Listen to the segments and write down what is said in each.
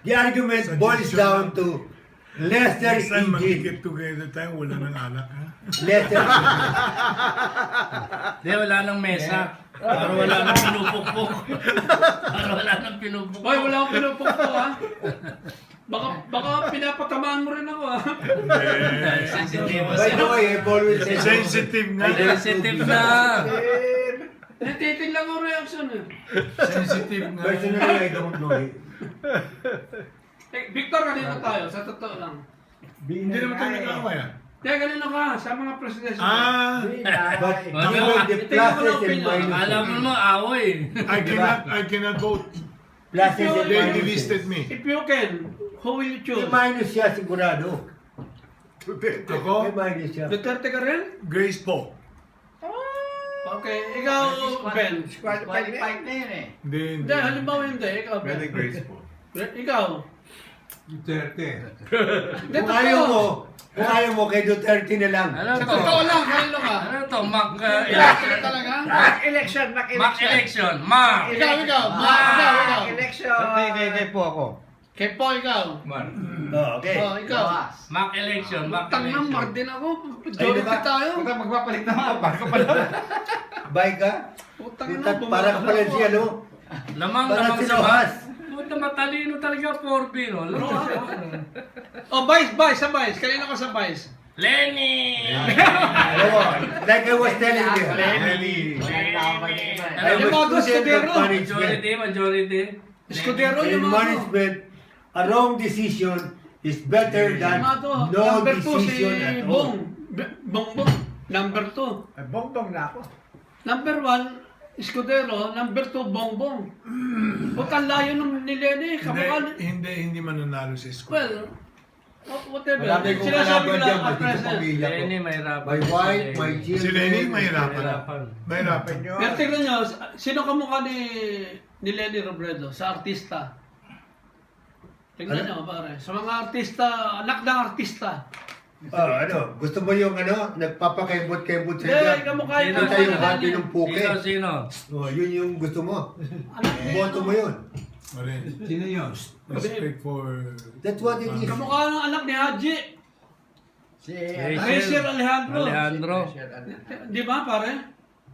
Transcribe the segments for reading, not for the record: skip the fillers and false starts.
The argument boils down to Lester Next time, Engine. mag-get together tayo, wala nang alak, ha? Lester Di, wala nang mesa. Para wala nang pinupukpok. Para wala nang pinupukpok. Hoy, wala akong pinupukpok ha. Baka pinapatamaan mo rin ako ha. Sensitive By the way, I've always said Sensitive nga. Sensitive na. Natitig lang ang reaction eh. Sensitive nga. personally, I don't know it. Victor, kanino tayo? Sa totoo lang. Hindi naman tayo nag-away, ha? Kaya kanino ka? Sa mga presidential. Ah! But Wala. given the pluses and Alam mo minuses, naman, away. I cannot vote. pluses and They minuses. delisted me. If you can, who will you choose? May minus siya sigurado. Ako, May minus siya. Duterte ka rin? Grace po. Okay, ikaw, Ben. Qualified na yun eh. Hindi, Hindi, halimbawa hindi. Ikaw, Ben. Pwede Grace po. Ikaw. Duterte. Hindi, Kung ayaw totoo. mo, kay Duterte na lang. Ano Sa to? totoo lang, kanino ka? Ano to? Mock Election talaga? Mock election. Mock election. Mock. Ikaw. Election. Kay po ako. Kay Po, ikaw. Oh, okay. Oh, ikaw. Mock election. Mock Tang ng election. Mardin ako. Majority tayo. Huwag magpapalit na mga barko pala. Bye ka? Putang Putat, ina, para ka pala bumabalik siya, ako. no? Lamang Para lamang sa sinuhas. Puta, matalino talaga 4B, no? Oh, Vice, sa Vice. Kanina ka sa Vice. Lenny! Like I was telling you. Lenny. I Yung mga was student Escudero. of management. Majority. Escudero In yung mga to. management, a wrong decision is better than Yung mga to. no Number 2 si decision at all. Bong. Bongbong. Number 2. Bongbong na ako. Number 1, Escudero. Number 2, Bongbong. Huwag kang layo nung ni Lenny. Kamukha. Hindi mananalo sa school. Well, whatever. Marami kong Sinasabi ko kalaban lang dyan, at magiging present. pamilya ko. Lenny, mahirapan. My wife, my Si children. Lenny, mahirapan. Mahirapan. Mahirapan. Pero tignan nyo, sino kamukha ni Lenny Robredo sa artista? Tignan nyo, pare. Sa mga artista, anak ng artista. Gusto mo yung nagpapakembot-kembot sa Hindi, dyan? kamukha Sino, yung Kita yung happy ng puke. Sino? Oh, yun yung gusto mo. Anak niya. Boto mo yun. Marin. Sino yun? Respect for... That's what it is. Kamukha ng anak ni Haji. Si Rachel Alejandro. Alejandro. Di ba, pare?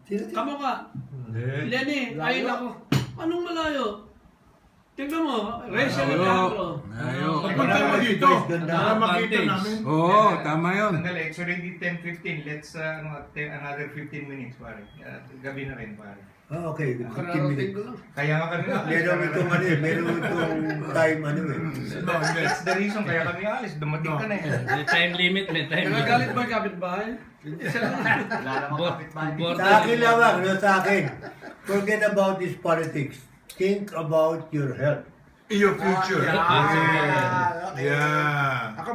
Sino- Kamukha. Lenny, ayun ako. Anong malayo? Tingnan mo, Rachel Alejandro. Pagpunta mo dito, para makita namin. Oo, tama yun. Sandali, it's already 10:15. Let's another 15 minutes, pare. Gabi na rin, pare. Okay, 15 Kararating minutes. ko lang. Kaya nga kami Meron itong time No, hindi. That's the reason kaya kami alis. Dumating ka na eh. May time limit, may time limit. Nagagalit ba yung kapitbahay? Isa lang. Sa akin lang, sa akin. Forget about this politics. Think about your health. Your future. Yeah. Yeah.